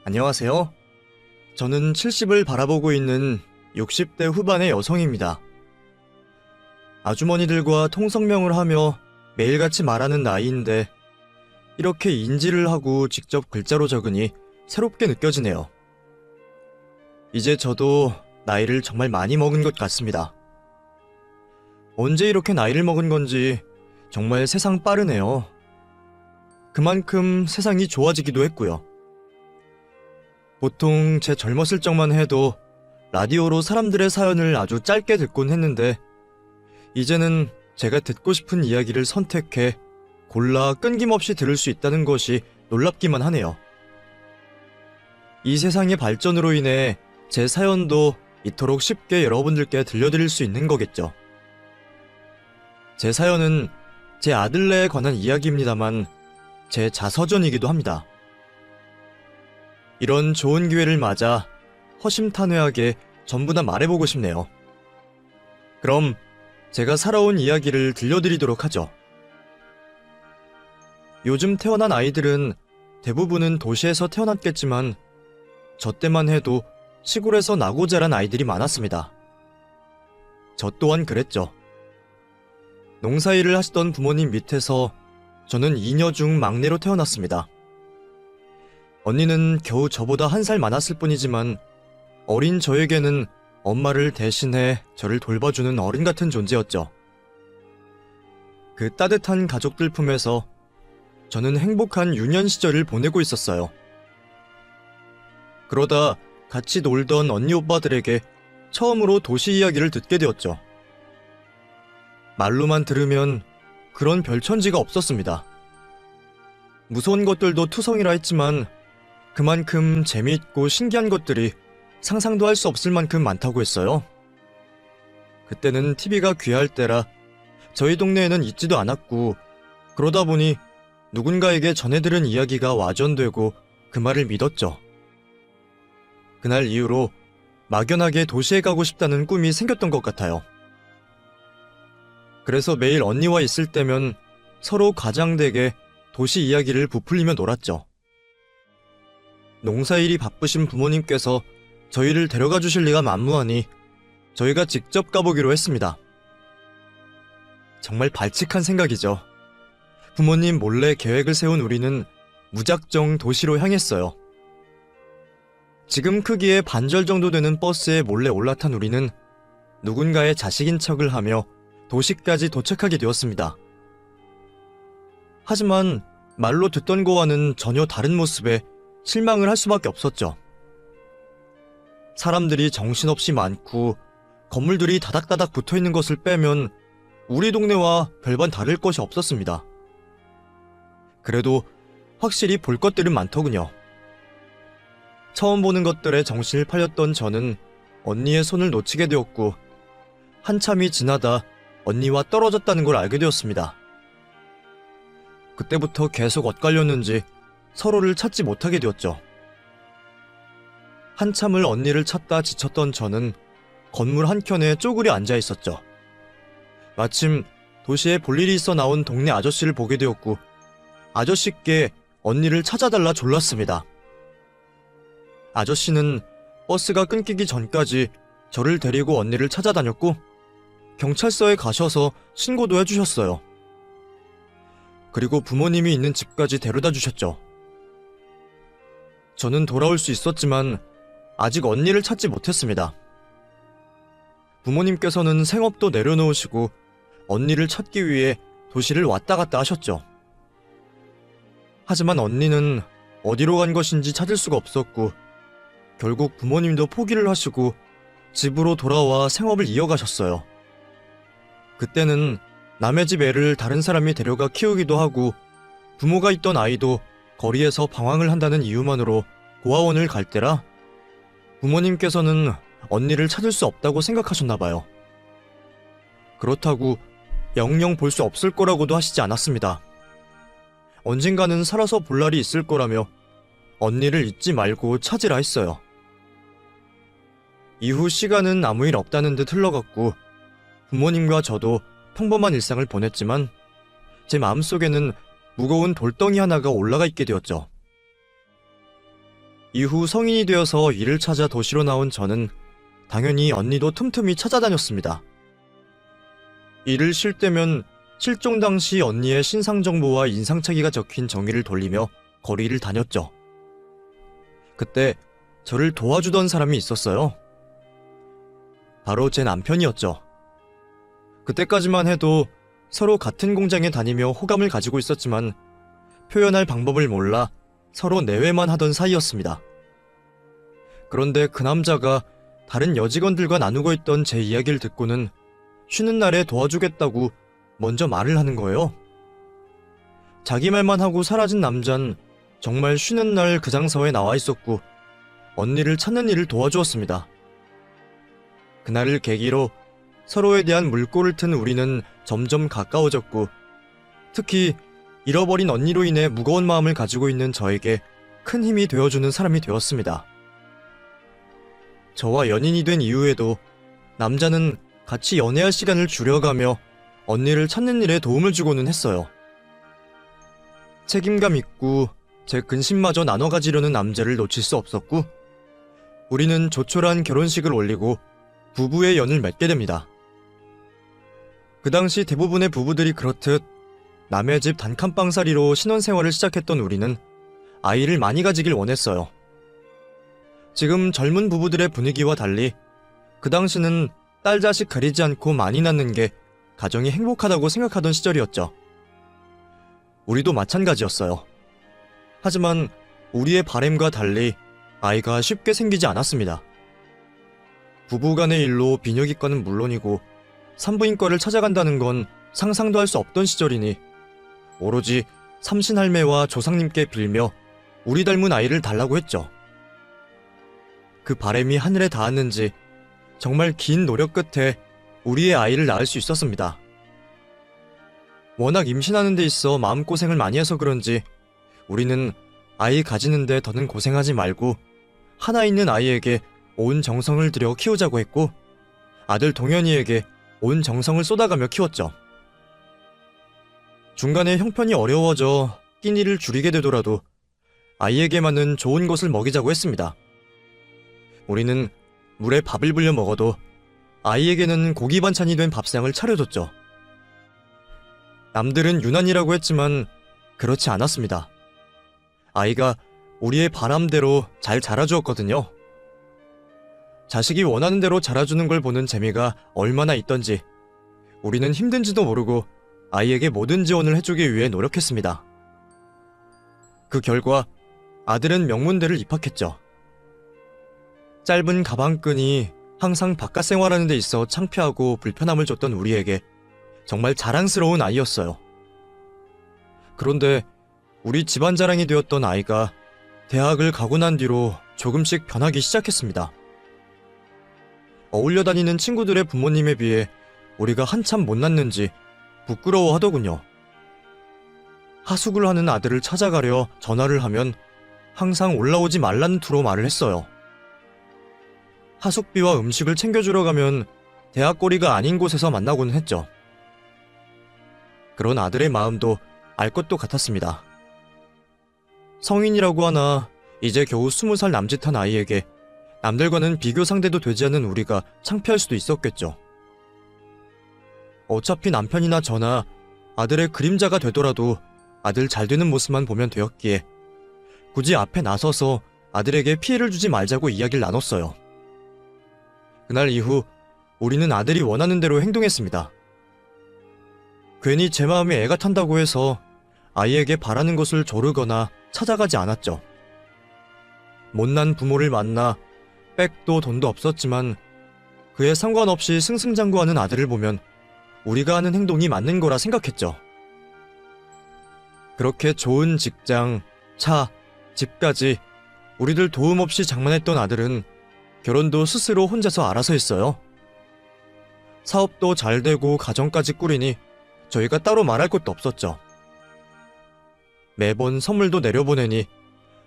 안녕하세요. 저는 70을 바라보고 있는 60대 후반의 여성입니다. 아주머니들과 통성명을 하며 매일같이 말하는 나이인데 이렇게 인지를 하고 직접 글자로 적으니 새롭게 느껴지네요. 이제 저도 나이를 정말 많이 먹은 것 같습니다. 언제 이렇게 나이를 먹은 건지 정말 세상 빠르네요. 그만큼 세상이 좋아지기도 했고요. 보통 제 젊었을 적만 해도 라디오로 사람들의 사연을 아주 짧게 듣곤 했는데 이제는 제가 듣고 싶은 이야기를 선택해 골라 끊김없이 들을 수 있다는 것이 놀랍기만 하네요. 이 세상의 발전으로 인해 제 사연도 이토록 쉽게 여러분들께 들려드릴 수 있는 거겠죠. 제 사연은 제 아들네에 관한 이야기입니다만 제 자서전이기도 합니다. 이런 좋은 기회를 맞아 허심탄회하게 전부 다 말해보고 싶네요. 그럼 제가 살아온 이야기를 들려드리도록 하죠. 요즘 태어난 아이들은 대부분은 도시에서 태어났겠지만 저 때만 해도 시골에서 나고 자란 아이들이 많았습니다. 저 또한 그랬죠. 농사일을 하시던 부모님 밑에서 저는 이녀 중 막내로 태어났습니다. 언니는 겨우 저보다 1살 많았을 뿐이지만 어린 저에게는 엄마를 대신해 저를 돌봐주는 어른 같은 존재였죠. 그 따뜻한 가족들 품에서 저는 행복한 유년 시절을 보내고 있었어요. 그러다 같이 놀던 언니 오빠들에게 처음으로 도시 이야기를 듣게 되었죠. 말로만 들으면 그런 별천지가 없었습니다. 무서운 것들도 투성이라 했지만 그만큼 재미있고 신기한 것들이 상상도 할 수 없을 만큼 많다고 했어요. 그때는 TV가 귀할 때라 저희 동네에는 있지도 않았고 그러다 보니 누군가에게 전해들은 이야기가 와전되고 그 말을 믿었죠. 그날 이후로 막연하게 도시에 가고 싶다는 꿈이 생겼던 것 같아요. 그래서 매일 언니와 있을 때면 서로 과장되게 도시 이야기를 부풀리며 놀았죠. 농사일이 바쁘신 부모님께서 저희를 데려가 주실 리가 만무하니 저희가 직접 가보기로 했습니다. 정말 발칙한 생각이죠. 부모님 몰래 계획을 세운 우리는 무작정 도시로 향했어요. 지금 크기의 반절 정도 되는 버스에 몰래 올라탄 우리는 누군가의 자식인 척을 하며 도시까지 도착하게 되었습니다. 하지만 말로 듣던 거와는 전혀 다른 모습에 실망을 할 수밖에 없었죠. 사람들이 정신없이 많고 건물들이 다닥다닥 붙어있는 것을 빼면 우리 동네와 별반 다를 것이 없었습니다. 그래도 확실히 볼 것들은 많더군요. 처음 보는 것들에 정신을 팔렸던 저는 언니의 손을 놓치게 되었고 한참이 지나다 언니와 떨어졌다는 걸 알게 되었습니다. 그때부터 계속 엇갈렸는지 서로를 찾지 못하게 되었죠. 한참을 언니를 찾다 지쳤던 저는 건물 한켠에 쪼그려 앉아 있었죠. 마침 도시에 볼 일이 있어 나온 동네 아저씨를 보게 되었고 아저씨께 언니를 찾아달라 졸랐습니다. 아저씨는 버스가 끊기기 전까지 저를 데리고 언니를 찾아다녔고 경찰서에 가셔서 신고도 해주셨어요. 그리고 부모님이 있는 집까지 데려다 주셨죠. 저는 돌아올 수 있었지만 아직 언니를 찾지 못했습니다. 부모님께서는 생업도 내려놓으시고 언니를 찾기 위해 도시를 왔다 갔다 하셨죠. 하지만 언니는 어디로 간 것인지 찾을 수가 없었고 결국 부모님도 포기를 하시고 집으로 돌아와 생업을 이어가셨어요. 그때는 남의 집 애를 다른 사람이 데려가 키우기도 하고 부모가 있던 아이도 거리에서 방황을 한다는 이유만으로 고아원을 갈 때라 부모님께서는 언니를 찾을 수 없다고 생각하셨나봐요. 그렇다고 영영 볼 수 없을 거라고도 하시지 않았습니다. 언젠가는 살아서 볼 날이 있을 거라며 언니를 잊지 말고 찾으라 했어요. 이후 시간은 아무 일 없다는 듯 흘러갔고 부모님과 저도 평범한 일상을 보냈지만 제 마음속에는 무거운 돌덩이 하나가 올라가 있게 되었죠. 이후 성인이 되어서 일을 찾아 도시로 나온 저는 당연히 언니도 틈틈이 찾아다녔습니다. 일을 쉴 때면 실종 당시 언니의 신상 정보와 인상착의가 적힌 종이를 돌리며 거리를 다녔죠. 그때 저를 도와주던 사람이 있었어요. 바로 제 남편이었죠. 그때까지만 해도 서로 같은 공장에 다니며 호감을 가지고 있었지만 표현할 방법을 몰라 서로 내외만 하던 사이였습니다. 그런데 그 남자가 다른 여직원들과 나누고 있던 제 이야기를 듣고는 쉬는 날에 도와주겠다고 먼저 말을 하는 거예요. 자기 말만 하고 사라진 남잔 정말 쉬는 날 그 장소에 나와 있었고 언니를 찾는 일을 도와주었습니다. 그날을 계기로 서로에 대한 물꼬를 튼 우리는 점점 가까워졌고 특히 잃어버린 언니로 인해 무거운 마음을 가지고 있는 저에게 큰 힘이 되어주는 사람이 되었습니다. 저와 연인이 된 이후에도 남자는 같이 연애할 시간을 줄여가며 언니를 찾는 일에 도움을 주고는 했어요. 책임감 있고 제 근심마저 나눠 가지려는 남자를 놓칠 수 없었고 우리는 조촐한 결혼식을 올리고 부부의 연을 맺게 됩니다. 그 당시 대부분의 부부들이 그렇듯 남의 집 단칸방살이로 신혼생활을 시작했던 우리는 아이를 많이 가지길 원했어요. 지금 젊은 부부들의 분위기와 달리 그 당시는 딸 자식 가리지 않고 많이 낳는 게 가정이 행복하다고 생각하던 시절이었죠. 우리도 마찬가지였어요. 하지만 우리의 바램과 달리 아이가 쉽게 생기지 않았습니다. 부부간의 일로 비뇨기과는 물론이고 산부인과를 찾아간다는 건 상상도 할 수 없던 시절이니 오로지 삼신할매와 조상님께 빌며 우리 닮은 아이를 달라고 했죠. 그 바램이 하늘에 닿았는지 정말 긴 노력 끝에 우리의 아이를 낳을 수 있었습니다. 워낙 임신하는 데 있어 마음고생을 많이 해서 그런지 우리는 아이 가지는 데 더는 고생하지 말고 하나 있는 아이에게 온 정성을 들여 키우자고 했고 아들 동현이에게 온 정성을 쏟아가며 키웠죠. 중간에 형편이 어려워져 끼니를 줄이게 되더라도 아이에게만은 좋은 것을 먹이자고 했습니다. 우리는 물에 밥을 불려 먹어도 아이에게는 고기 반찬이 된 밥상을 차려줬죠. 남들은 유난이라고 했지만 그렇지 않았습니다. 아이가 우리의 바람대로 잘 자라주었거든요. 자식이 원하는 대로 자라주는 걸 보는 재미가 얼마나 있던지 우리는 힘든지도 모르고 아이에게 모든 지원을 해주기 위해 노력했습니다. 그 결과 아들은 명문대를 입학했죠. 짧은 가방끈이 항상 바깥 생활하는 데 있어 창피하고 불편함을 줬던 우리에게 정말 자랑스러운 아이였어요. 그런데 우리 집안 자랑이 되었던 아이가 대학을 가고 난 뒤로 조금씩 변하기 시작했습니다. 어울려 다니는 친구들의 부모님에 비해 우리가 한참 못났는지 부끄러워하더군요. 하숙을 하는 아들을 찾아가려 전화를 하면 항상 올라오지 말라는 투로 말을 했어요. 하숙비와 음식을 챙겨주러 가면 대학거리가 아닌 곳에서 만나곤 했죠. 그런 아들의 마음도 알 것도 같았습니다. 성인이라고 하나 이제 겨우 20살 남짓한 아이에게 남들과는 비교 상대도 되지 않는 우리가 창피할 수도 있었겠죠. 어차피 남편이나 저나 아들의 그림자가 되더라도 아들 잘 되는 모습만 보면 되었기에 굳이 앞에 나서서 아들에게 피해를 주지 말자고 이야기를 나눴어요. 그날 이후 우리는 아들이 원하는 대로 행동했습니다. 괜히 제 마음에 애가 탄다고 해서 아이에게 바라는 것을 조르거나 찾아가지 않았죠. 못난 부모를 만나 백도 돈도 없었지만 그에 상관없이 승승장구하는 아들을 보면 우리가 하는 행동이 맞는 거라 생각했죠. 그렇게 좋은 직장, 차, 집까지 우리들 도움 없이 장만했던 아들은 결혼도 스스로 혼자서 알아서 했어요. 사업도 잘 되고 가정까지 꾸리니 저희가 따로 말할 것도 없었죠. 매번 선물도 내려보내니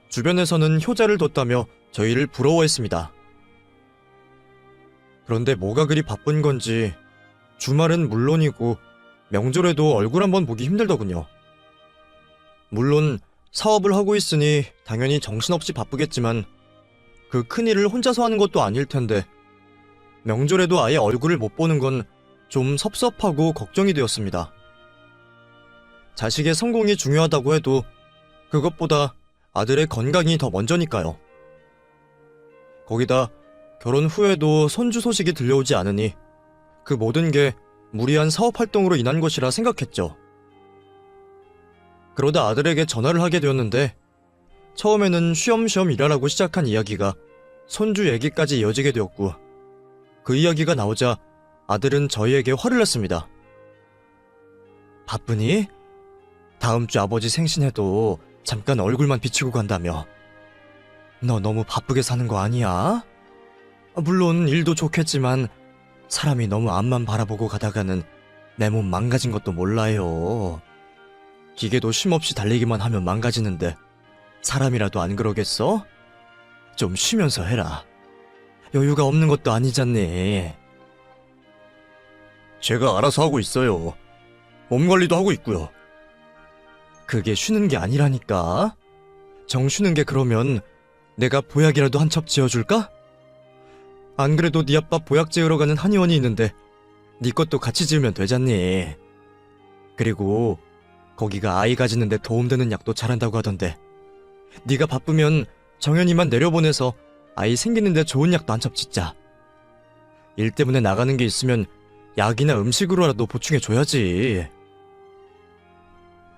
주변에서는 효자를 뒀다며 저희를 부러워했습니다. 그런데 뭐가 그리 바쁜 건지 주말은 물론이고 명절에도 얼굴 한번 보기 힘들더군요. 물론 사업을 하고 있으니 당연히 정신없이 바쁘겠지만 그 큰일을 혼자서 하는 것도 아닐 텐데 명절에도 아예 얼굴을 못 보는 건 좀 섭섭하고 걱정이 되었습니다. 자식의 성공이 중요하다고 해도 그것보다 아들의 건강이 더 먼저니까요. 거기다 결혼 후에도 손주 소식이 들려오지 않으니 그 모든 게 무리한 사업 활동으로 인한 것이라 생각했죠. 그러다 아들에게 전화를 하게 되었는데 처음에는 쉬엄쉬엄 일하라고 시작한 이야기가 손주 얘기까지 이어지게 되었고 그 이야기가 나오자 아들은 저희에게 화를 냈습니다. 바쁘니? 다음 주 아버지 생신에도 잠깐 얼굴만 비치고 간다며. 너 너무 바쁘게 사는 거 아니야? 물론 일도 좋겠지만 사람이 너무 앞만 바라보고 가다가는 내 몸 망가진 것도 몰라요. 기계도 쉼없이 달리기만 하면 망가지는데 사람이라도 안 그러겠어? 좀 쉬면서 해라. 여유가 없는 것도 아니잖니. 제가 알아서 하고 있어요. 몸 관리도 하고 있고요. 그게 쉬는 게 아니라니까. 정 쉬는 게 그러면 내가 보약이라도 한 첩 지어줄까? 안 그래도 네 아빠 보약 지으러 가는 한의원이 있는데 네 것도 같이 지으면 되잖니. 그리고 거기가 아이 가지는데 도움되는 약도 잘한다고 하던데 네가 바쁘면 정연이만 내려보내서 아이 생기는데 좋은 약도 한 첩 짓자. 일 때문에 나가는 게 있으면 약이나 음식으로라도 보충해줘야지.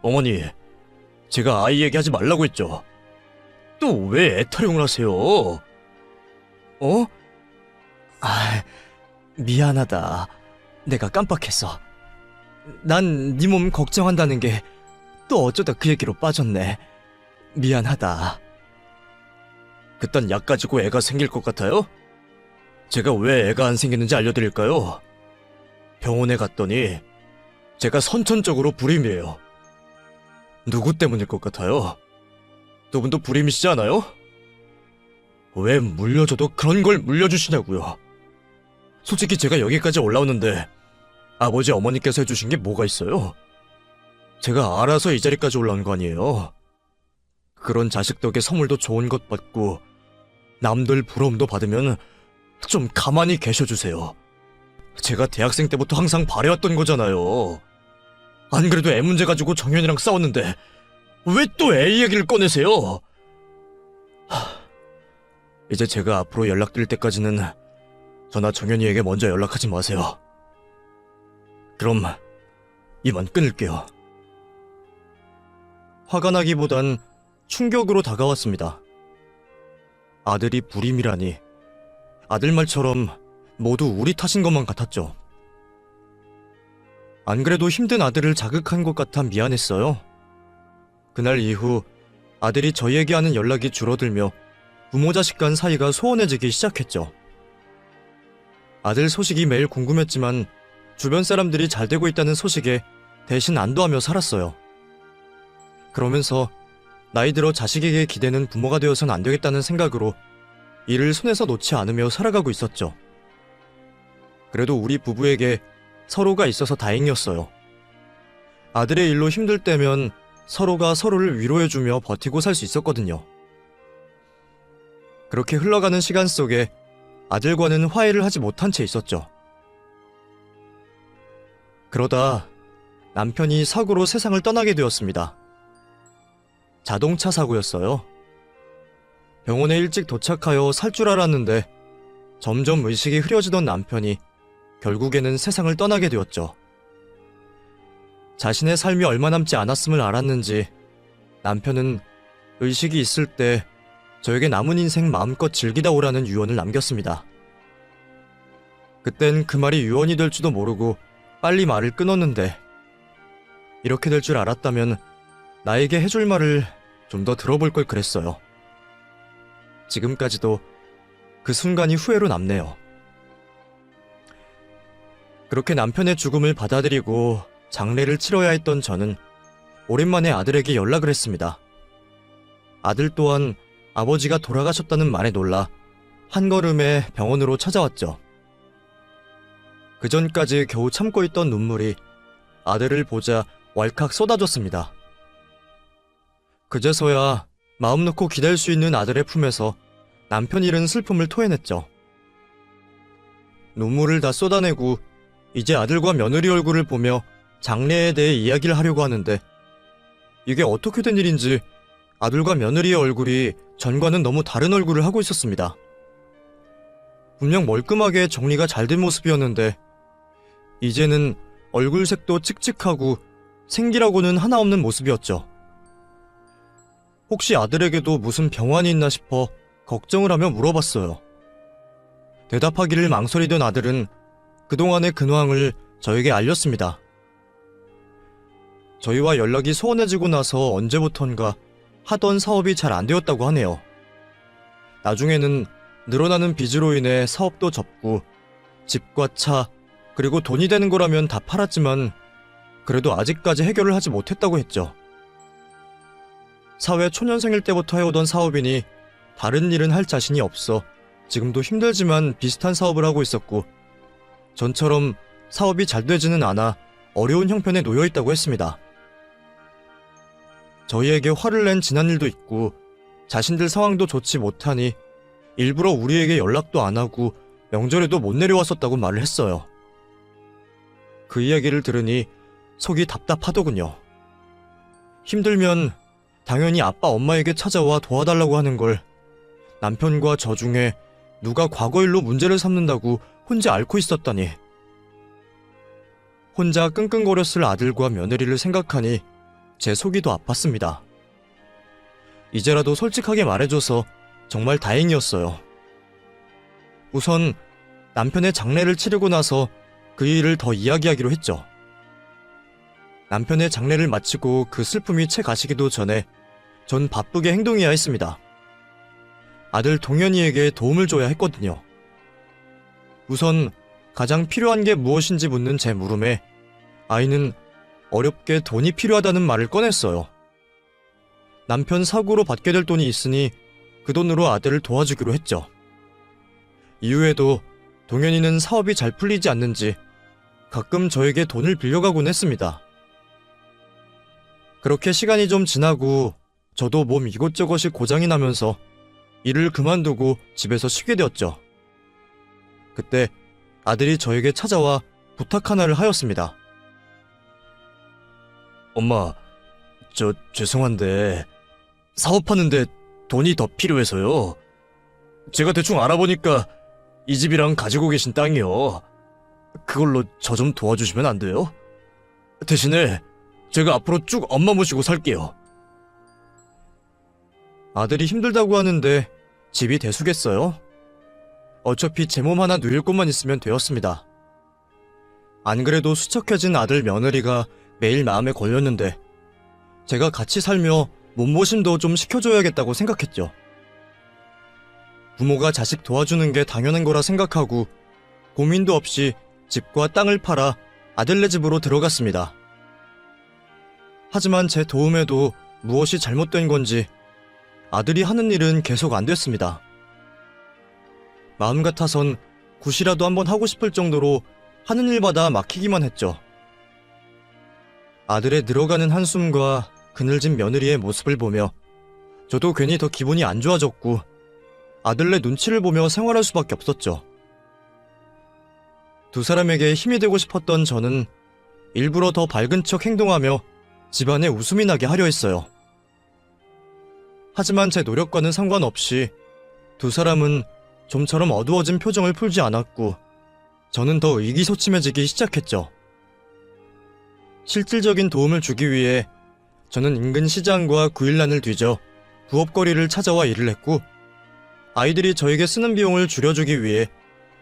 어머니, 제가 아이 얘기하지 말라고 했죠. 또 왜 애타령을 하세요? 어? 미안하다. 내가 깜빡했어. 난 네 몸 걱정한다는 게 또 어쩌다 그 얘기로 빠졌네. 미안하다. 그딴 약 가지고 애가 생길 것 같아요? 제가 왜 애가 안 생기는지 알려드릴까요? 병원에 갔더니 제가 선천적으로 불임이에요. 누구 때문일 것 같아요? 두 분도 불임이시지 않아요? 왜 물려줘도 그런 걸 물려주시냐고요. 솔직히 제가 여기까지 올라오는데 아버지 어머니께서 해주신 게 뭐가 있어요? 제가 알아서 이 자리까지 올라온 거 아니에요. 그런 자식 덕에 선물도 좋은 것 받고 남들 부러움도 받으면 좀 가만히 계셔주세요. 제가 대학생 때부터 항상 바래왔던 거잖아요. 안 그래도 애 문제 가지고 정연이랑 싸웠는데 왜 또 애 얘기를 꺼내세요? 이제 제가 앞으로 연락드릴 때까지는 저나 정연이에게 먼저 연락하지 마세요. 그럼 이만 끊을게요. 화가 나기보단 충격으로 다가왔습니다. 아들이 불임이라니 아들 말처럼 모두 우리 탓인 것만 같았죠. 안 그래도 힘든 아들을 자극한 것 같아 미안했어요. 그날 이후 아들이 저희에게 하는 연락이 줄어들며 부모 자식 간 사이가 소원해지기 시작했죠. 아들 소식이 매일 궁금했지만 주변 사람들이 잘 되고 있다는 소식에 대신 안도하며 살았어요. 그러면서 나이 들어 자식에게 기대는 부모가 되어선 안 되겠다는 생각으로 일을 손에서 놓지 않으며 살아가고 있었죠. 그래도 우리 부부에게 서로가 있어서 다행이었어요. 아들의 일로 힘들 때면 서로가 서로를 위로해주며 버티고 살 수 있었거든요. 그렇게 흘러가는 시간 속에 아들과는 화해를 하지 못한 채 있었죠. 그러다 남편이 사고로 세상을 떠나게 되었습니다. 자동차 사고였어요. 병원에 일찍 도착하여 살 줄 알았는데 점점 의식이 흐려지던 남편이 결국에는 세상을 떠나게 되었죠. 자신의 삶이 얼마 남지 않았음을 알았는지 남편은 의식이 있을 때 저에게 남은 인생 마음껏 즐기다 오라는 유언을 남겼습니다. 그땐 그 말이 유언이 될지도 모르고 빨리 말을 끊었는데 이렇게 될 줄 알았다면 나에게 해줄 말을 좀 더 들어볼 걸 그랬어요. 지금까지도 그 순간이 후회로 남네요. 그렇게 남편의 죽음을 받아들이고 장례를 치러야 했던 저는 오랜만에 아들에게 연락을 했습니다. 아들 또한 아버지가 돌아가셨다는 말에 놀라 한걸음에 병원으로 찾아왔죠. 그전까지 겨우 참고 있던 눈물이 아들을 보자 왈칵 쏟아졌습니다. 그제서야 마음 놓고 기댈 수 있는 아들의 품에서 남편 잃은 슬픔을 토해냈죠. 눈물을 다 쏟아내고 이제 아들과 며느리 얼굴을 보며 장래에 대해 이야기를 하려고 하는데 이게 어떻게 된 일인지 아들과 며느리의 얼굴이 전과는 너무 다른 얼굴을 하고 있었습니다. 분명 멀끔하게 정리가 잘 된 모습이었는데 이제는 얼굴색도 칙칙하고 생기라고는 하나 없는 모습이었죠. 혹시 아들에게도 무슨 병환이 있나 싶어 걱정을 하며 물어봤어요. 대답하기를 망설이던 아들은 그동안의 근황을 저에게 알렸습니다. 저희와 연락이 소원해지고 나서 언제부턴가 하던 사업이 잘 안 되었다고 하네요. 나중에는 늘어나는 빚으로 인해 사업도 접고 집과 차 그리고 돈이 되는 거라면 다 팔았지만 그래도 아직까지 해결을 하지 못했다고 했죠. 사회 초년생일 때부터 해오던 사업이니 다른 일은 할 자신이 없어 지금도 힘들지만 비슷한 사업을 하고 있었고 전처럼 사업이 잘 되지는 않아 어려운 형편에 놓여 있다고 했습니다. 저희에게 화를 낸 지난 일도 있고 자신들 상황도 좋지 못하니 일부러 우리에게 연락도 안 하고 명절에도 못 내려왔었다고 말을 했어요. 그 이야기를 들으니 속이 답답하더군요. 힘들면 당연히 아빠 엄마에게 찾아와 도와달라고 하는 걸 남편과 저 중에 누가 과거 일로 문제를 삼는다고 혼자 앓고 있었다니. 혼자 끙끙거렸을 아들과 며느리를 생각하니 제 속이 더 아팠습니다. 이제라도 솔직하게 말해줘서 정말 다행이었어요. 우선 남편의 장례를 치르고 나서 그 일을 더 이야기하기로 했죠. 남편의 장례를 마치고 그 슬픔이 채 가시기도 전에 전 바쁘게 행동해야 했습니다. 아들 동현이에게 도움을 줘야 했거든요. 우선 가장 필요한 게 무엇인지 묻는 제 물음에 아이는 어렵게 돈이 필요하다는 말을 꺼냈어요. 남편 사고로 받게 될 돈이 있으니 그 돈으로 아들을 도와주기로 했죠. 이후에도 동현이는 사업이 잘 풀리지 않는지 가끔 저에게 돈을 빌려가곤 했습니다. 그렇게 시간이 좀 지나고 저도 몸 이것저것이 고장이 나면서 일을 그만두고 집에서 쉬게 되었죠. 그때 아들이 저에게 찾아와 부탁 하나를 하였습니다. 엄마, 저 죄송한데 사업하는데 돈이 더 필요해서요. 제가 대충 알아보니까 이 집이랑 가지고 계신 땅이요. 그걸로 저 좀 도와주시면 안 돼요? 대신에 제가 앞으로 쭉 엄마 모시고 살게요. 아들이 힘들다고 하는데 집이 대수겠어요? 어차피 제 몸 하나 누릴 곳만 있으면 되었습니다. 안 그래도 수척해진 아들 며느리가 매일 마음에 걸렸는데 제가 같이 살며 몸보심도 좀 시켜줘야겠다고 생각했죠. 부모가 자식 도와주는 게 당연한 거라 생각하고 고민도 없이 집과 땅을 팔아 아들네 집으로 들어갔습니다. 하지만 제 도움에도 무엇이 잘못된 건지 아들이 하는 일은 계속 안 됐습니다. 마음 같아선 굿이라도 한번 하고 싶을 정도로 하는 일마다 막히기만 했죠. 아들의 늘어가는 한숨과 그늘진 며느리의 모습을 보며 저도 괜히 더 기분이 안 좋아졌고 아들네 눈치를 보며 생활할 수밖에 없었죠. 두 사람에게 힘이 되고 싶었던 저는 일부러 더 밝은 척 행동하며 집안에 웃음이 나게 하려 했어요. 하지만 제 노력과는 상관없이 두 사람은 좀처럼 어두워진 표정을 풀지 않았고 저는 더 의기소침해지기 시작했죠. 실질적인 도움을 주기 위해 저는 인근 시장과 구일란을 뒤져 부업거리를 찾아와 일을 했고 아이들이 저에게 쓰는 비용을 줄여주기 위해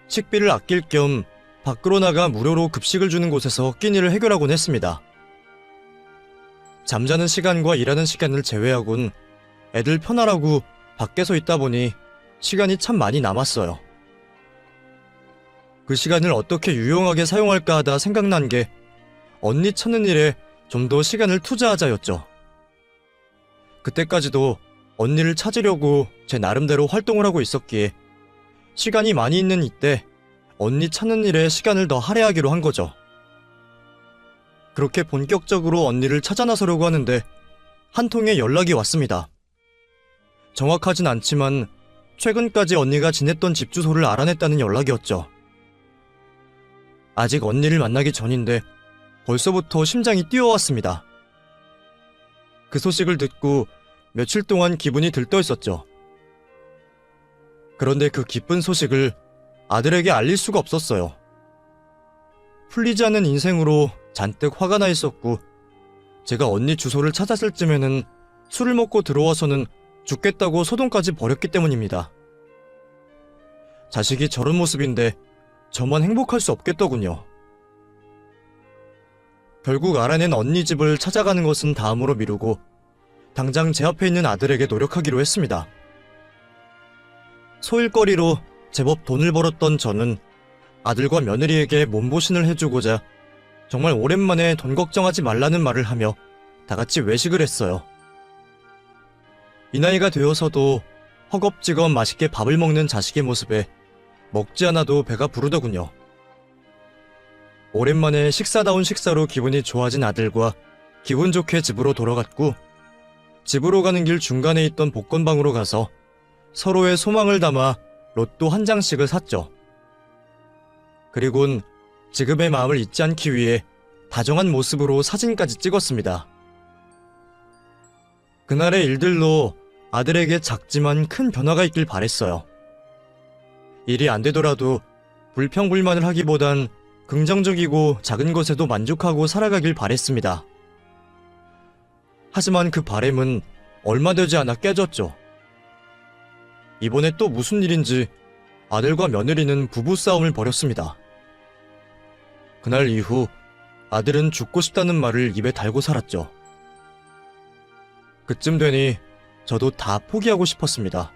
식비를 아낄 겸 밖으로 나가 무료로 급식을 주는 곳에서 끼니를 해결하곤 했습니다. 잠자는 시간과 일하는 시간을 제외하곤 애들 편하라고 밖에서 있다 보니 시간이 참 많이 남았어요. 그 시간을 어떻게 유용하게 사용할까 하다 생각난 게 언니 찾는 일에 좀 더 시간을 투자하자였죠. 그때까지도 언니를 찾으려고 제 나름대로 활동을 하고 있었기에 시간이 많이 있는 이때 언니 찾는 일에 시간을 더 할애하기로 한 거죠. 그렇게 본격적으로 언니를 찾아 나서려고 하는데 한 통의 연락이 왔습니다. 정확하진 않지만 최근까지 언니가 지냈던 집 주소를 알아냈다는 연락이었죠. 아직 언니를 만나기 전인데 벌써부터 심장이 뛰어왔습니다. 그 소식을 듣고 며칠 동안 기분이 들떠 있었죠. 그런데 그 기쁜 소식을 아들에게 알릴 수가 없었어요. 풀리지 않는 인생으로 잔뜩 화가 나 있었고, 제가 언니 주소를 찾았을 쯤에는 술을 먹고 들어와서는 죽겠다고 소동까지 벌였기 때문입니다. 자식이 저런 모습인데 저만 행복할 수 없겠더군요. 결국 알아낸 언니 집을 찾아가는 것은 다음으로 미루고 당장 제 앞에 있는 아들에게 노력하기로 했습니다. 소일거리로 제법 돈을 벌었던 저는 아들과 며느리에게 몸보신을 해주고자 정말 오랜만에 돈 걱정하지 말라는 말을 하며 다같이 외식을 했어요. 이 나이가 되어서도 허겁지겁 맛있게 밥을 먹는 자식의 모습에 먹지 않아도 배가 부르더군요. 오랜만에 식사다운 식사로 기분이 좋아진 아들과 기분 좋게 집으로 돌아갔고, 집으로 가는 길 중간에 있던 복권방으로 가서 서로의 소망을 담아 로또 한 장씩을 샀죠. 그리곤 지금의 마음을 잊지 않기 위해 다정한 모습으로 사진까지 찍었습니다. 그날의 일들로 아들에게 작지만 큰 변화가 있길 바랬어요. 일이 안 되더라도 불평불만을 하기보단 긍정적이고 작은 것에도 만족하고 살아가길 바랬습니다. 하지만 그 바램은 얼마 되지 않아 깨졌죠. 이번에 또 무슨 일인지 아들과 며느리는 부부싸움을 벌였습니다. 그날 이후 아들은 죽고 싶다는 말을 입에 달고 살았죠. 그쯤 되니 저도 다 포기하고 싶었습니다.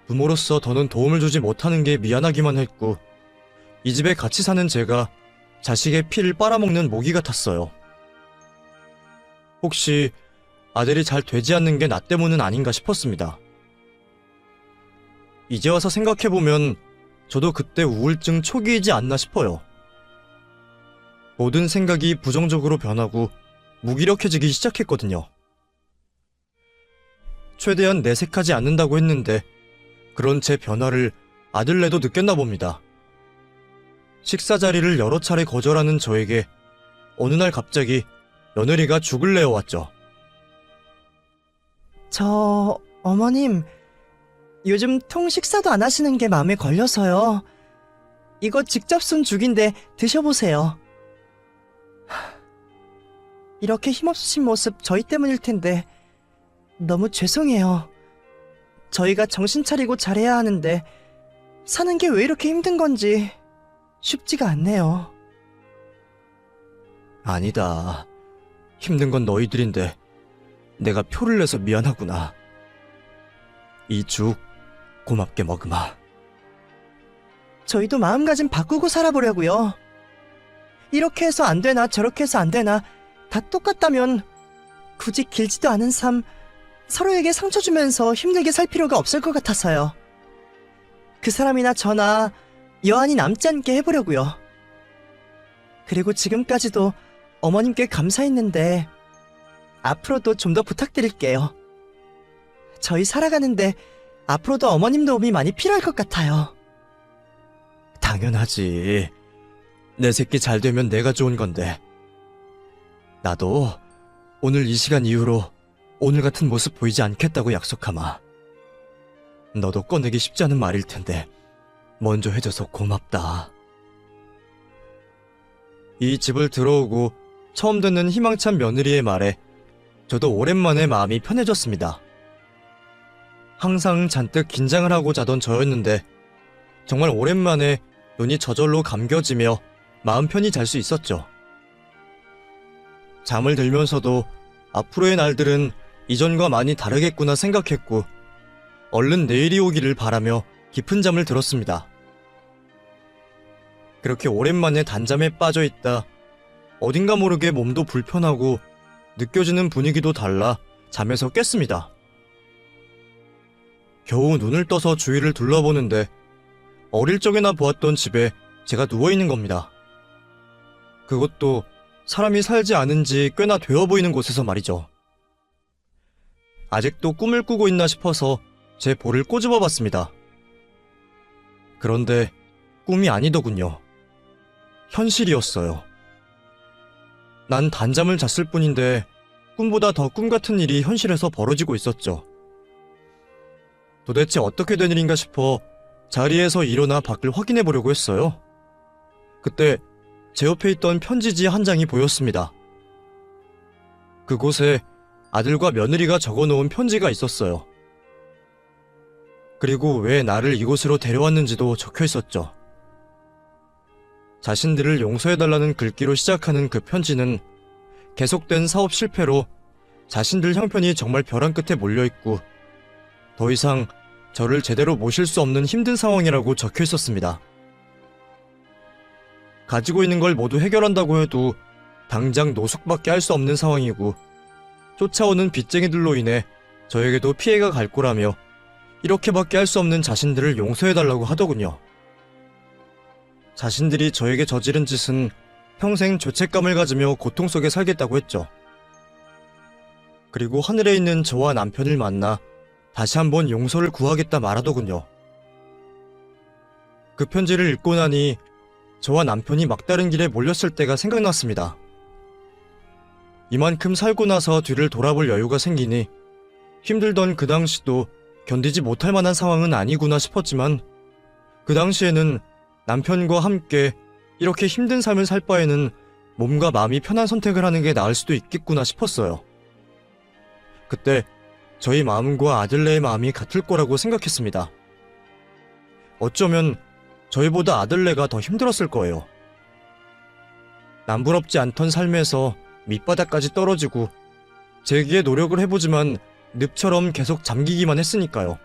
부모로서 더는 도움을 주지 못하는 게 미안하기만 했고, 이 집에 같이 사는 제가 자식의 피를 빨아먹는 모기 같았어요. 혹시 아들이 잘 되지 않는 게 나 때문은 아닌가 싶었습니다. 이제 와서 생각해보면 저도 그때 우울증 초기이지 않나 싶어요. 모든 생각이 부정적으로 변하고 무기력해지기 시작했거든요. 최대한 내색하지 않는다고 했는데 그런 제 변화를 아들네도 느꼈나 봅니다. 식사 자리를 여러 차례 거절하는 저에게 어느 날 갑자기 며느리가 죽을 내어 왔죠. 어머님, 요즘 통 식사도 안 하시는 게 마음에 걸려서요. 이거 직접 쏜 죽인데 드셔보세요. 이렇게 힘없으신 모습 저희 때문일 텐데 너무 죄송해요. 저희가 정신 차리고 잘해야 하는데 사는 게 왜 이렇게 힘든 건지 쉽지가 않네요. 아니다. 힘든 건 너희들인데 내가 표를 내서 미안하구나. 이 죽 고맙게 먹으마. 저희도 마음가짐 바꾸고 살아보려고요. 이렇게 해서 안 되나 저렇게 해서 안 되나 다 똑같다면 굳이 길지도 않은 삶 서로에게 상처 주면서 힘들게 살 필요가 없을 것 같아서요. 그 사람이나 저나 여한이 남지 않게 해보려고요. 그리고 지금까지도 어머님께 감사했는데 앞으로도 좀 더 부탁드릴게요. 저희 살아가는데 앞으로도 어머님 도움이 많이 필요할 것 같아요. 당연하지. 내 새끼 잘 되면 내가 좋은 건데. 나도 오늘 이 시간 이후로 오늘 같은 모습 보이지 않겠다고 약속하마. 너도 꺼내기 쉽지 않은 말일 텐데 먼저 해줘서 고맙다. 이 집을 들어오고 처음 듣는 희망찬 며느리의 말에 저도 오랜만에 마음이 편해졌습니다. 항상 잔뜩 긴장을 하고 자던 저였는데 정말 오랜만에 눈이 저절로 감겨지며 마음 편히 잘 수 있었죠. 잠을 들면서도 앞으로의 날들은 이전과 많이 다르겠구나 생각했고 얼른 내일이 오기를 바라며 깊은 잠을 들었습니다. 그렇게 오랜만에 단잠에 빠져있다 어딘가 모르게 몸도 불편하고 느껴지는 분위기도 달라 잠에서 깼습니다. 겨우 눈을 떠서 주위를 둘러보는데 어릴 적에나 보았던 집에 제가 누워있는 겁니다. 그것도 사람이 살지 않은 지 꽤나 되어 보이는 곳에서 말이죠. 아직도 꿈을 꾸고 있나 싶어서 제 볼을 꼬집어 봤습니다. 그런데 꿈이 아니더군요. 현실이었어요. 난 단잠을 잤을 뿐인데 꿈보다 더 꿈 같은 일이 현실에서 벌어지고 있었죠. 도대체 어떻게 된 일인가 싶어 자리에서 일어나 밖을 확인해 보려고 했어요. 그때 제 옆에 있던 편지지 한 장이 보였습니다. 그곳에 아들과 며느리가 적어놓은 편지가 있었어요. 그리고 왜 나를 이곳으로 데려왔는지도 적혀 있었죠. 자신들을 용서해달라는 글귀로 시작하는 그 편지는 계속된 사업 실패로 자신들 형편이 정말 벼랑 끝에 몰려있고 더 이상 저를 제대로 모실 수 없는 힘든 상황이라고 적혀 있었습니다. 가지고 있는 걸 모두 해결한다고 해도 당장 노숙밖에 할 수 없는 상황이고 쫓아오는 빚쟁이들로 인해 저에게도 피해가 갈 거라며 이렇게밖에 할 수 없는 자신들을 용서해달라고 하더군요. 자신들이 저에게 저지른 짓은 평생 죄책감을 가지며 고통 속에 살겠다고 했죠. 그리고 하늘에 있는 저와 남편을 만나 다시 한번 용서를 구하겠다 말하더군요. 그 편지를 읽고 나니 저와 남편이 막다른 길에 몰렸을 때가 생각났습니다. 이만큼 살고 나서 뒤를 돌아볼 여유가 생기니 힘들던 그 당시도 견디지 못할 만한 상황은 아니구나 싶었지만 그 당시에는 남편과 함께 이렇게 힘든 삶을 살 바에는 몸과 마음이 편한 선택을 하는 게 나을 수도 있겠구나 싶었어요. 그때 저희 마음과 아들네의 마음이 같을 거라고 생각했습니다. 어쩌면 저희보다 아들네가 더 힘들었을 거예요. 남부럽지 않던 삶에서 밑바닥까지 떨어지고 재기에 노력을 해보지만 늪처럼 계속 잠기기만 했으니까요.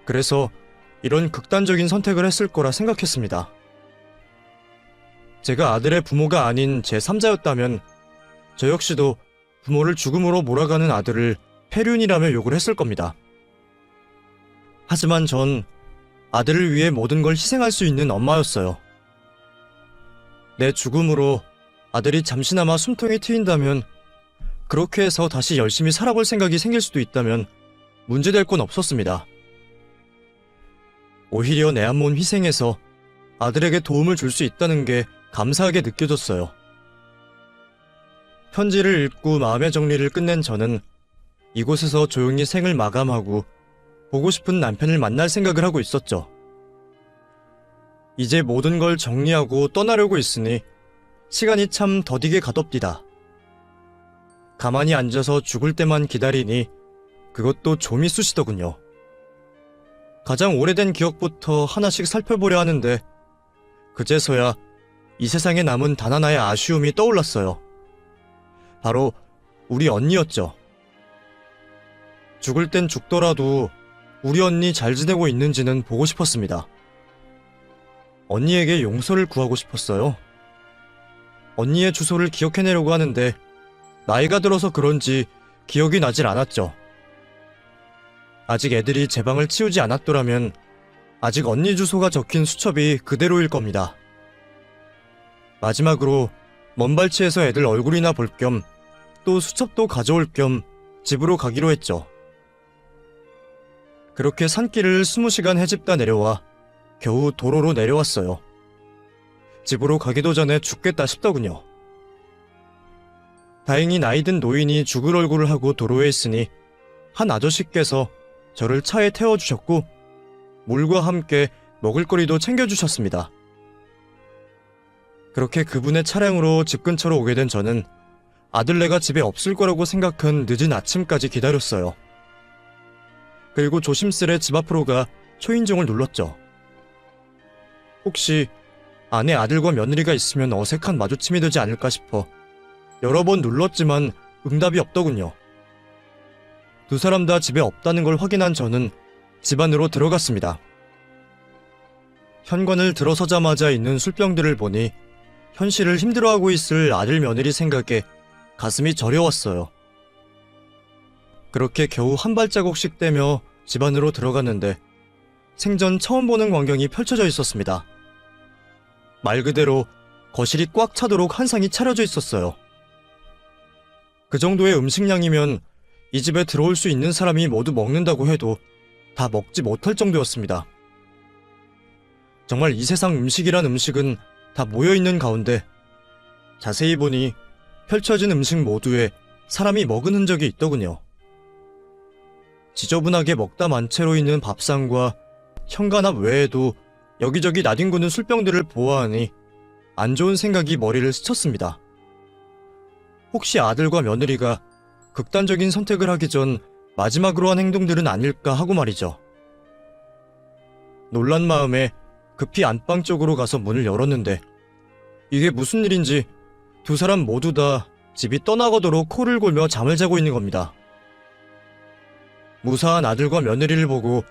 그래서 이런 극단적인 선택을 했을 거라 생각했습니다. 제가 아들의 부모가 아닌 제3자였다면 저 역시도 부모를 죽음으로 몰아가는 아들을 폐륜이라며 욕을 했을 겁니다. 하지만 전 아들을 위해 모든 걸 희생할 수 있는 엄마였어요. 내 죽음으로 아들이 잠시나마 숨통이 트인다면, 그렇게 해서 다시 열심히 살아볼 생각이 생길 수도 있다면 문제될 건 없었습니다. 오히려 내 한 몸 희생해서 아들에게 도움을 줄 수 있다는 게 감사하게 느껴졌어요. 편지를 읽고 마음의 정리를 끝낸 저는 이곳에서 조용히 생을 마감하고 보고 싶은 남편을 만날 생각을 하고 있었죠. 이제 모든 걸 정리하고 떠나려고 있으니 시간이 참 더디게 가덥디다. 가만히 앉아서 죽을 때만 기다리니 그것도 좀이 쑤시더군요. 가장 오래된 기억부터 하나씩 살펴보려 하는데 그제서야 이 세상에 남은 단 하나의 아쉬움이 떠올랐어요. 바로 우리 언니였죠. 죽을 땐 죽더라도 우리 언니 잘 지내고 있는지는 보고 싶었습니다. 언니에게 용서를 구하고 싶었어요. 언니의 주소를 기억해내려고 하는데 나이가 들어서 그런지 기억이 나질 않았죠. 아직 애들이 제 방을 치우지 않았더라면 아직 언니 주소가 적힌 수첩이 그대로일 겁니다. 마지막으로 먼발치에서 애들 얼굴이나 볼 겸 또 수첩도 가져올 겸 집으로 가기로 했죠. 그렇게 산길을 20시간 헤집다 내려와 겨우 도로로 내려왔어요. 집으로 가기도 전에 죽겠다 싶더군요. 다행히 나이든 노인이 죽을 얼굴을 하고 도로에 있으니 한 아저씨께서 저를 차에 태워주셨고 물과 함께 먹을거리도 챙겨주셨습니다. 그렇게 그분의 차량으로 집 근처로 오게 된 저는 아들네가 집에 없을 거라고 생각한 늦은 아침까지 기다렸어요. 그리고 조심스레 집 앞으로 가 초인종을 눌렀죠. 혹시 안에 아들과 며느리가 있으면 어색한 마주침이 되지 않을까 싶어 여러 번 눌렀지만 응답이 없더군요. 두 사람 다 집에 없다는 걸 확인한 저는 집 안으로 들어갔습니다. 현관을 들어서자마자 있는 술병들을 보니 현실을 힘들어하고 있을 아들 며느리 생각에 가슴이 저려왔어요. 그렇게 겨우 한 발자국씩 떼며 집 안으로 들어갔는데 생전 처음 보는 광경이 펼쳐져 있었습니다. 말 그대로 거실이 꽉 차도록 한상이 차려져 있었어요. 그 정도의 음식량이면 이 집에 들어올 수 있는 사람이 모두 먹는다고 해도 다 먹지 못할 정도였습니다. 정말 이 세상 음식이란 음식은 다 모여있는 가운데 자세히 보니 펼쳐진 음식 모두에 사람이 먹은 흔적이 있더군요. 지저분하게 먹다 만 채로 있는 밥상과 현관앞 외에도 여기저기 나뒹구는 술병들을 보아하니 안 좋은 생각이 머리를 스쳤습니다. 혹시 아들과 며느리가 극단적인 선택을 하기 전 마지막으로 한 행동들은 아닐까 하고 말이죠. 놀란 마음에 급히 안방 쪽으로 가서 문을 열었는데 이게 무슨 일인지 두 사람 모두 다 집이 떠나가도록 코를 골며 잠을 자고 있는 겁니다. 무사한 아들과 며느리를 보고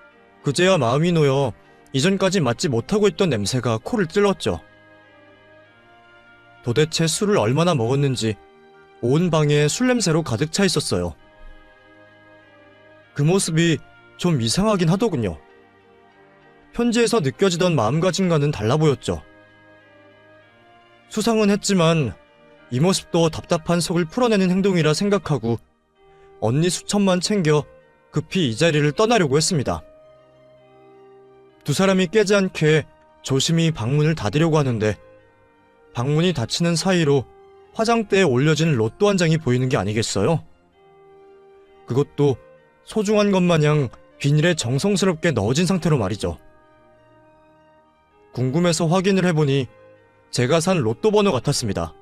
그제야 마음이 놓여 이전까지 맡지 못하고 있던 냄새가 코를 찔렀죠. 도대체 술을 얼마나 먹었는지 온 방에 술 냄새로 가득 차 있었어요. 그 모습이 좀 이상하긴 하더군요. 현지에서 느껴지던 마음가짐과는 달라 보였죠. 수상은 했지만 이 모습도 답답한 속을 풀어내는 행동이라 생각하고 언니 수첩만 챙겨 급히 이 자리를 떠나려고 했습니다. 두 사람이 깨지 않게 조심히 방문을 닫으려고 하는데 방문이 닫히는 사이로 화장대에 올려진 로또 한 장이 보이는 게 아니겠어요? 그것도 소중한 것 마냥 비닐에 정성스럽게 넣어진 상태로 말이죠. 궁금해서 확인을 해보니 제가 산 로또 번호 같았습니다.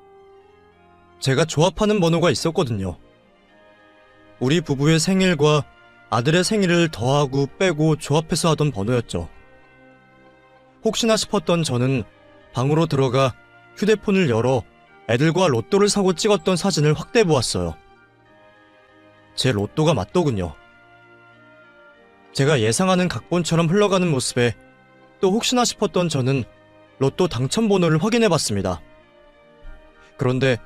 제가 조합하는 번호가 있었거든요. 우리 부부의 생일과 아들의 생일을 더하고 빼고 조합해서 하던 번호였죠. 혹시나 싶었던 저는 방으로 들어가 휴대폰을 열어 애들과 로또를 사고 찍었던 사진을 확대해 보았어요. 제 로또가 맞더군요. 제가 예상하는 각본처럼 흘러가는 모습에 또 혹시나 싶었던 저는 로또 당첨 번호를 확인해 봤습니다. 그런데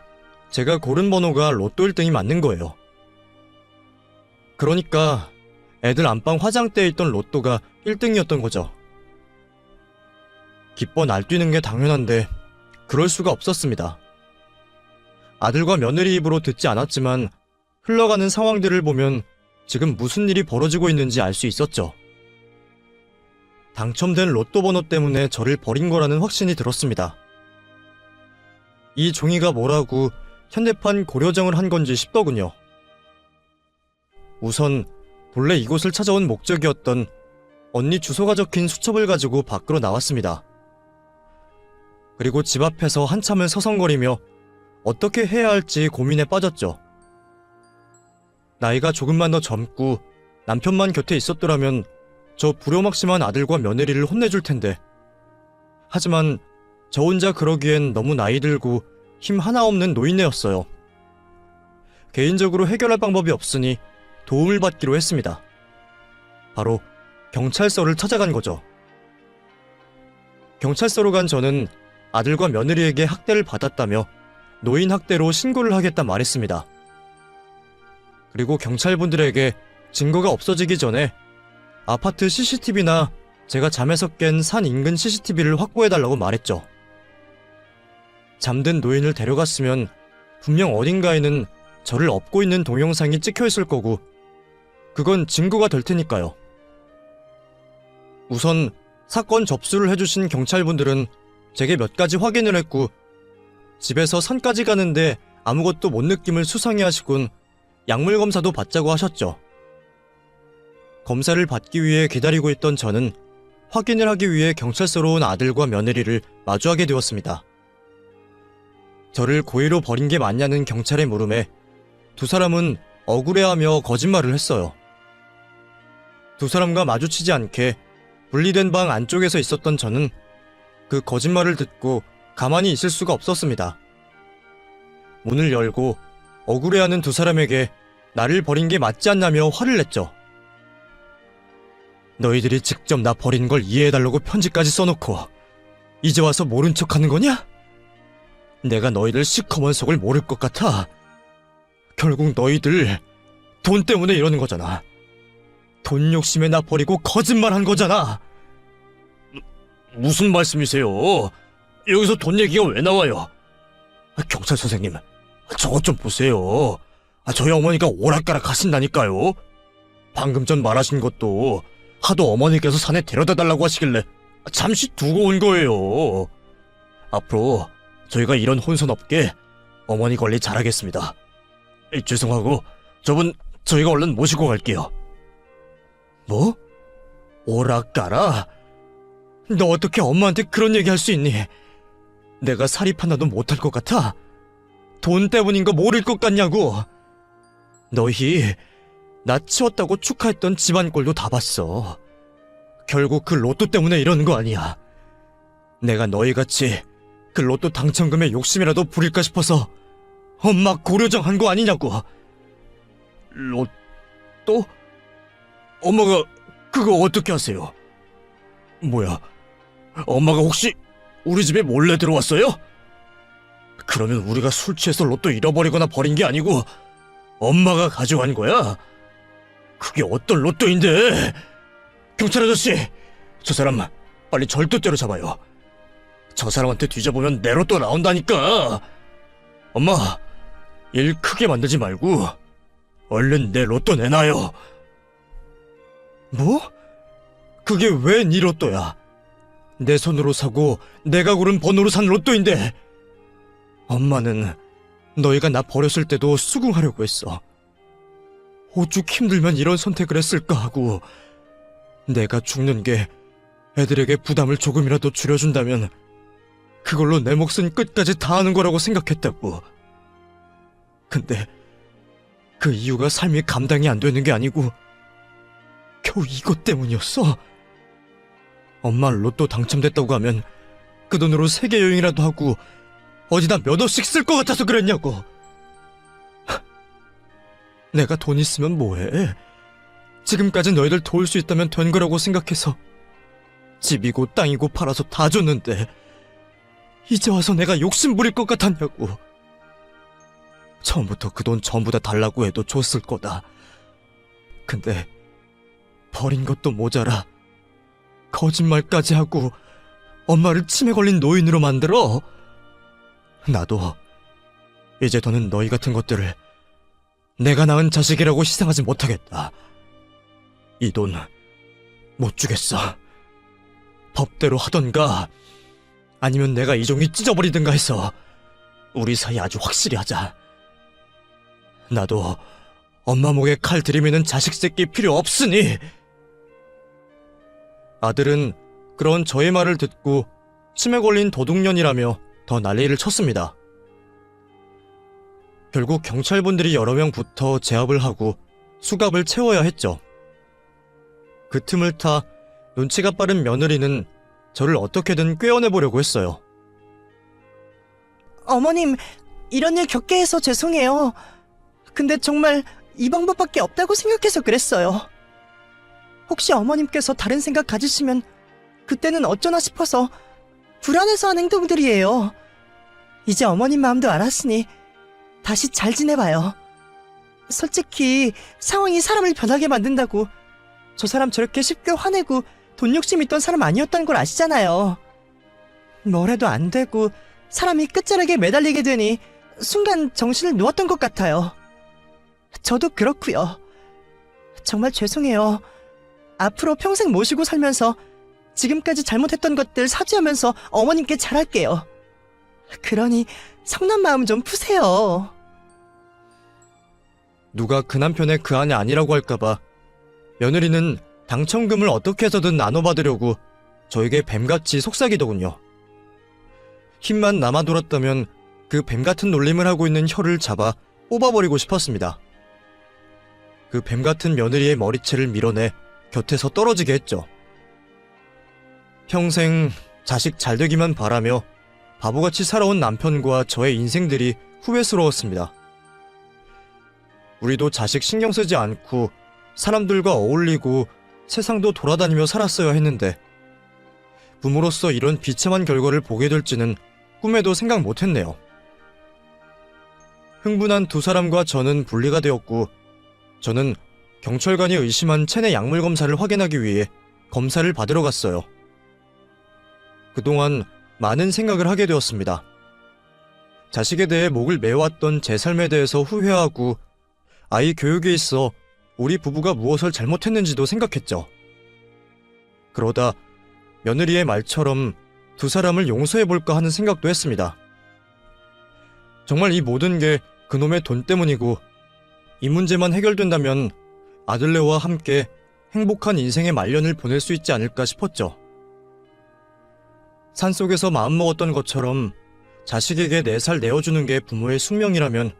제가 고른 번호가 로또 1등이 맞는 거예요. 그러니까 애들 안방 화장대에 있던 로또가 1등이었던 거죠. 기뻐 날뛰는 게 당연한데 그럴 수가 없었습니다. 아들과 며느리 입으로 듣지 않았지만 흘러가는 상황들을 보면 지금 무슨 일이 벌어지고 있는지 알 수 있었죠. 당첨된 로또 번호 때문에 저를 버린 거라는 확신이 들었습니다. 이 종이가 뭐라고 현대판 고려정을 한 건지 싶더군요. 우선 본래 이곳을 찾아온 목적이었던 언니 주소가 적힌 수첩을 가지고 밖으로 나왔습니다. 그리고 집 앞에서 한참을 서성거리며 어떻게 해야 할지 고민에 빠졌죠. 나이가 조금만 더 젊고 남편만 곁에 있었더라면 저 불효막심한 아들과 며느리를 혼내줄 텐데. 하지만 저 혼자 그러기엔 너무 나이 들고 힘 하나 없는 노인네였어요. 개인적으로 해결할 방법이 없으니 도움을 받기로 했습니다. 바로 경찰서를 찾아간 거죠. 경찰서로 간 저는 아들과 며느리에게 학대를 받았다며 노인 학대로 신고를 하겠다 말했습니다. 그리고 경찰분들에게 증거가 없어지기 전에 아파트 CCTV나 제가 잠에서 깬 산 인근 CCTV를 확보해달라고 말했죠. 잠든 노인을 데려갔으면 분명 어딘가에는 저를 업고 있는 동영상이 찍혀있을 거고 그건 증거가 될 테니까요. 우선 사건 접수를 해주신 경찰분들은 제게 몇 가지 확인을 했고 집에서 산까지 가는데 아무것도 못 느낌을 수상해 하시곤 약물 검사도 받자고 하셨죠. 검사를 받기 위해 기다리고 있던 저는 확인을 하기 위해 경찰서로 온 아들과 며느리를 마주하게 되었습니다. 저를 고의로 버린 게 맞냐는 경찰의 물음에 두 사람은 억울해하며 거짓말을 했어요. 두 사람과 마주치지 않게 분리된 방 안쪽에서 있었던 저는 그 거짓말을 듣고 가만히 있을 수가 없었습니다. 문을 열고 억울해하는 두 사람에게 나를 버린 게 맞지 않냐며 화를 냈죠. 너희들이 직접 나 버린 걸 이해해달라고 편지까지 써놓고 이제 와서 모른 척하는 거냐? 내가 너희들 시커먼 속을 모를 것 같아. 결국 너희들 돈 때문에 이러는 거잖아. 돈 욕심에 나 버리고 거짓말한 거잖아. 무슨 말씀이세요? 여기서 돈 얘기가 왜 나와요? 경찰 선생님, 저것 좀 보세요. 저희 어머니가 오락가락 하신다니까요. 방금 전 말하신 것도 하도 어머니께서 산에 데려다 달라고 하시길래 잠시 두고 온 거예요. 앞으로 저희가 이런 혼선 없게 어머니 관리 잘하겠습니다. 죄송하고 저분 저희가 얼른 모시고 갈게요. 뭐? 오락가라? 너 어떻게 엄마한테 그런 얘기 할 수 있니? 내가 사립 하나도 못할 것 같아? 돈 때문인 거 모를 것 같냐고? 너희 나 치웠다고 축하했던 집안 꼴도 다 봤어. 결국 그 로또 때문에 이러는 거 아니야. 내가 너희같이 그 로또 당첨금에 욕심이라도 부릴까 싶어서 엄마 고려정 한 거 아니냐고. 로또? 엄마가 그거 어떻게 하세요? 뭐야, 엄마가 혹시 우리 집에 몰래 들어왔어요? 그러면 우리가 술 취해서 로또 잃어버리거나 버린 게 아니고 엄마가 가져간 거야? 그게 어떤 로또인데? 경찰 아저씨, 저 사람 빨리 절도죄로 잡아요. 저 사람한테 뒤져보면 내 로또 나온다니까. 엄마, 일 크게 만들지 말고 얼른 내 로또 내놔요. 뭐? 그게 왜 네 로또야? 내 손으로 사고 내가 고른 번호로 산 로또인데. 엄마는 너희가 나 버렸을 때도 수긍하려고 했어. 오죽 힘들면 이런 선택을 했을까 하고, 내가 죽는 게 애들에게 부담을 조금이라도 줄여준다면 그걸로 내 몫은 끝까지 다하는 거라고 생각했다고. 근데 그 이유가 삶이 감당이 안 되는 게 아니고 겨우 이것 때문이었어. 엄마 로또 당첨됐다고 하면 그 돈으로 세계 여행이라도 하고 어디다 몇 억씩 쓸 것 같아서 그랬냐고. 내가 돈 있으면 뭐해? 지금까지 너희들 도울 수 있다면 된 거라고 생각해서 집이고 땅이고 팔아서 다 줬는데 이제 와서 내가 욕심 부릴 것 같았냐고. 처음부터 그 돈 전부 다 달라고 해도 줬을 거다. 근데 버린 것도 모자라 거짓말까지 하고 엄마를 치매 걸린 노인으로 만들어. 나도 이제 더는 너희 같은 것들을 내가 낳은 자식이라고 희생하지 못하겠다. 이 돈 못 주겠어. 법대로 하던가 아니면 내가 이 종이 찢어버리든가 해서 우리 사이 아주 확실히 하자. 나도 엄마 목에 칼 들이미는 자식 새끼 필요 없으니. 아들은 그런 저의 말을 듣고 치매 걸린 도둑년이라며 더 난리를 쳤습니다. 결국 경찰분들이 여러 명 붙어 제압을 하고 수갑을 채워야 했죠. 그 틈을 타 눈치가 빠른 며느리는 저를 어떻게든 꿰어내보려고 했어요. 어머님, 이런 일 겪게 해서 죄송해요. 근데 정말 이 방법밖에 없다고 생각해서 그랬어요. 혹시 어머님께서 다른 생각 가지시면 그때는 어쩌나 싶어서 불안해서 한 행동들이에요. 이제 어머님 마음도 알았으니 다시 잘 지내봐요. 솔직히 상황이 사람을 변하게 만든다고 저 사람 저렇게 쉽게 화내고 돈 욕심 있던 사람 아니었던 걸 아시잖아요. 뭘 해도 안 되고 사람이 끝자락에 매달리게 되니 순간 정신을 놓았던 것 같아요. 저도 그렇고요. 정말 죄송해요. 앞으로 평생 모시고 살면서 지금까지 잘못했던 것들 사죄하면서 어머님께 잘할게요. 그러니 성난 마음 좀 푸세요. 누가 그 남편의 그 아내 아니라고 할까봐 며느리는 당첨금을 어떻게 해서든 나눠받으려고 저에게 뱀같이 속삭이더군요. 힘만 남아돌았다면 그 뱀같은 놀림을 하고 있는 혀를 잡아 뽑아버리고 싶었습니다. 그 뱀같은 며느리의 머리채를 밀어내 곁에서 떨어지게 했죠. 평생 자식 잘되기만 바라며 바보같이 살아온 남편과 저의 인생들이 후회스러웠습니다. 우리도 자식 신경 쓰지 않고 사람들과 어울리고 세상도 돌아다니며 살았어야 했는데 부모로서 이런 비참한 결과를 보게 될지는 꿈에도 생각 못했네요. 흥분한 두 사람과 저는 분리가 되었고 저는 경찰관이 의심한 체내 약물 검사를 확인하기 위해 검사를 받으러 갔어요. 그동안 많은 생각을 하게 되었습니다. 자식에 대해 목을 메왔던 제 삶에 대해서 후회하고 아이 교육에 있어 우리 부부가 무엇을 잘못했는지도 생각했죠. 그러다 며느리의 말처럼 두 사람을 용서해볼까 하는 생각도 했습니다. 정말 이 모든 게 그놈의 돈 때문이고 이 문제만 해결된다면 아들네와 함께 행복한 인생의 말년을 보낼 수 있지 않을까 싶었죠. 산속에서 마음먹었던 것처럼 자식에게 4살 내어주는 게 부모의 숙명이라면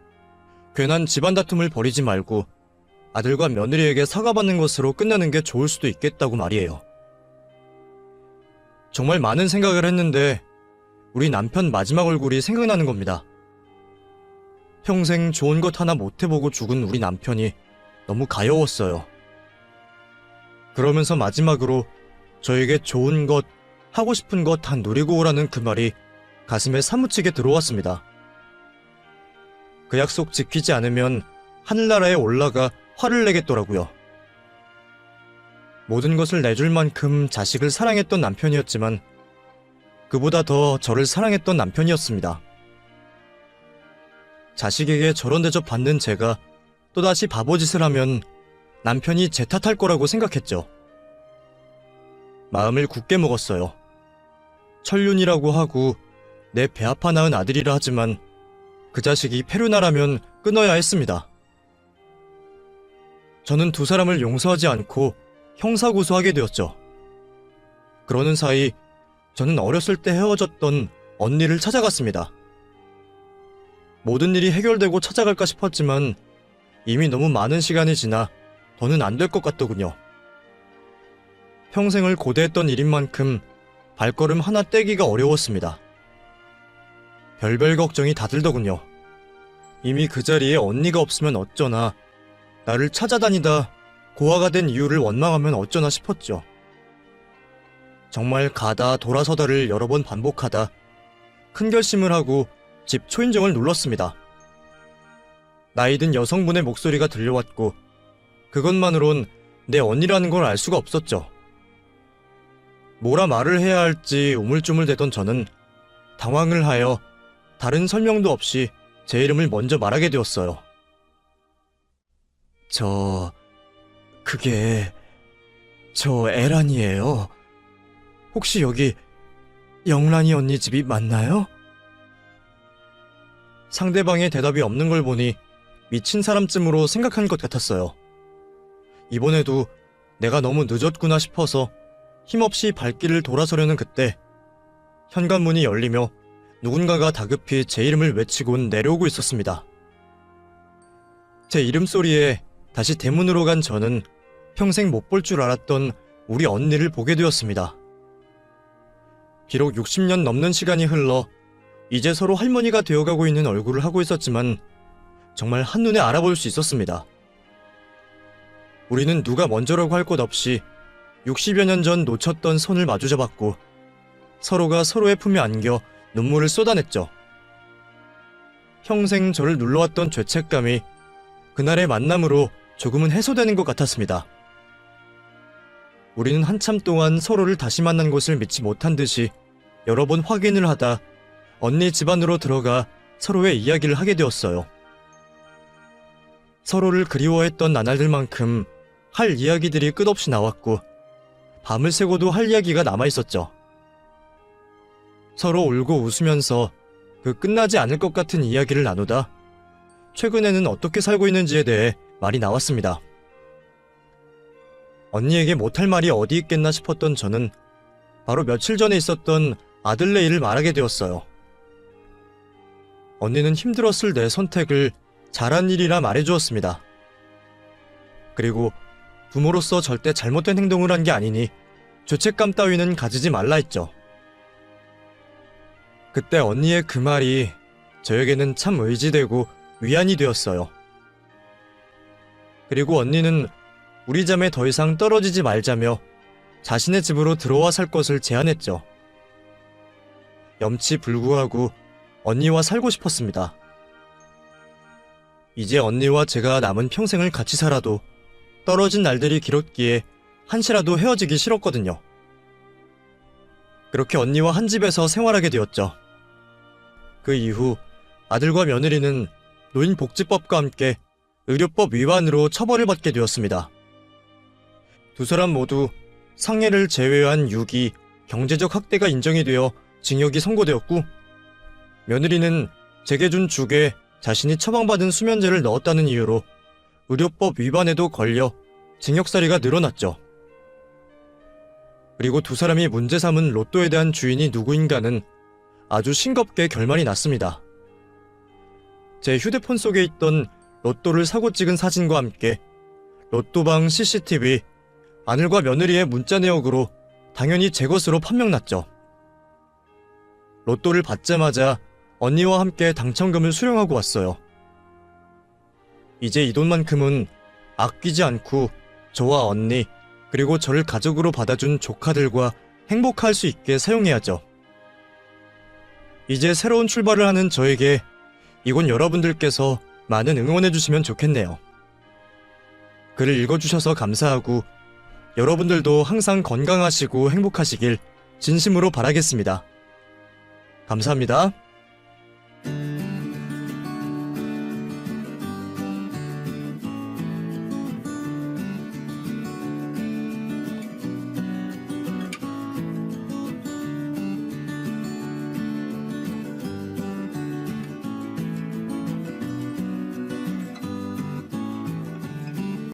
괜한 집안 다툼을 벌이지 말고 아들과 며느리에게 사과받는 것으로 끝내는 게 좋을 수도 있겠다고 말이에요. 정말 많은 생각을 했는데 우리 남편 마지막 얼굴이 생각나는 겁니다. 평생 좋은 것 하나 못 해보고 죽은 우리 남편이 너무 가여웠어요. 그러면서 마지막으로 저에게 좋은 것, 하고 싶은 것 다 누리고 오라는 그 말이 가슴에 사무치게 들어왔습니다. 그 약속 지키지 않으면 하늘나라에 올라가 화를 내겠더라고요. 모든 것을 내줄 만큼 자식을 사랑했던 남편이었지만 그보다 더 저를 사랑했던 남편이었습니다. 자식에게 저런 대접 받는 제가 또다시 바보짓을 하면 남편이 제 탓할 거라고 생각했죠. 마음을 굳게 먹었어요. 천륜이라고 하고 내 배 아파 낳은 아들이라 하지만 그 자식이 페루나라면 끊어야 했습니다. 저는 두 사람을 용서하지 않고 형사고소하게 되었죠. 그러는 사이 저는 어렸을 때 헤어졌던 언니를 찾아갔습니다. 모든 일이 해결되고 찾아갈까 싶었지만 이미 너무 많은 시간이 지나 더는 안 될 것 같더군요. 평생을 고대했던 일인 만큼 발걸음 하나 떼기가 어려웠습니다. 별별 걱정이 다 들더군요. 이미 그 자리에 언니가 없으면 어쩌나, 나를 찾아다니다 고아가 된 이유를 원망하면 어쩌나 싶었죠. 정말 가다 돌아서다를 여러 번 반복하다 큰 결심을 하고 집 초인종을 눌렀습니다. 나이든 여성분의 목소리가 들려왔고 그것만으론 내 언니라는 걸 알 수가 없었죠. 뭐라 말을 해야 할지 우물쭈물대던 저는 당황을 하여 다른 설명도 없이 제 이름을 먼저 말하게 되었어요. 그게 저 에란이에요. 혹시 여기 영란이 언니 집이 맞나요? 상대방의 대답이 없는 걸 보니 미친 사람쯤으로 생각한 것 같았어요. 이번에도 내가 너무 늦었구나 싶어서 힘없이 발길을 돌아서려는 그때 현관문이 열리며 누군가가 다급히 제 이름을 외치곤 내려오고 있었습니다. 제 이름 소리에 다시 대문으로 간 저는 평생 못 볼 줄 알았던 우리 언니를 보게 되었습니다. 비록 60년 넘는 시간이 흘러 이제 서로 할머니가 되어가고 있는 얼굴을 하고 있었지만 정말 한눈에 알아볼 수 있었습니다. 우리는 누가 먼저라고 할 것 없이 60여 년 전 놓쳤던 손을 마주잡았고 서로가 서로의 품에 안겨 눈물을 쏟아냈죠. 평생 저를 눌러왔던 죄책감이 그날의 만남으로 조금은 해소되는 것 같았습니다. 우리는 한참 동안 서로를 다시 만난 것을 믿지 못한 듯이 여러 번 확인을 하다 언니 집안으로 들어가 서로의 이야기를 하게 되었어요. 서로를 그리워했던 나날들만큼 할 이야기들이 끝없이 나왔고 밤을 새고도 할 이야기가 남아있었죠. 서로 울고 웃으면서 그 끝나지 않을 것 같은 이야기를 나누다 최근에는 어떻게 살고 있는지에 대해 말이 나왔습니다. 언니에게 못할 말이 어디 있겠나 싶었던 저는 바로 며칠 전에 있었던 아들네 일을 말하게 되었어요. 언니는 힘들었을 내 선택을 잘한 일이라 말해주었습니다. 그리고 부모로서 절대 잘못된 행동을 한 게 아니니 죄책감 따위는 가지지 말라 했죠. 그때 언니의 그 말이 저에게는 참 의지되고 위안이 되었어요. 그리고 언니는 우리 잠에 더 이상 떨어지지 말자며 자신의 집으로 들어와 살 것을 제안했죠. 염치불구하고 언니와 살고 싶었습니다. 이제 언니와 제가 남은 평생을 같이 살아도 떨어진 날들이 길었기에 한시라도 헤어지기 싫었거든요. 그렇게 언니와 한 집에서 생활하게 되었죠. 그 이후 아들과 며느리는 노인복지법과 함께 의료법 위반으로 처벌을 받게 되었습니다. 두 사람 모두 상해를 제외한 유기, 경제적 학대가 인정이 되어 징역이 선고되었고, 며느리는 제게 준 죽에 자신이 처방받은 수면제를 넣었다는 이유로 의료법 위반에도 걸려 징역살이가 늘어났죠. 그리고 두 사람이 문제 삼은 로또에 대한 주인이 누구인가는 아주 싱겁게 결말이 났습니다. 제 휴대폰 속에 있던 로또를 사고 찍은 사진과 함께 로또방 CCTV, 아들과 며느리의 문자 내역으로 당연히 제 것으로 판명났죠. 로또를 받자마자 언니와 함께 당첨금을 수령하고 왔어요. 이제 이 돈만큼은 아끼지 않고 저와 언니, 그리고 저를 가족으로 받아준 조카들과 행복할 수 있게 사용해야죠. 이제 새로운 출발을 하는 저에게 이곳 여러분들께서 많은 응원해주시면 좋겠네요. 글을 읽어주셔서 감사하고 여러분들도 항상 건강하시고 행복하시길 진심으로 바라겠습니다. 감사합니다.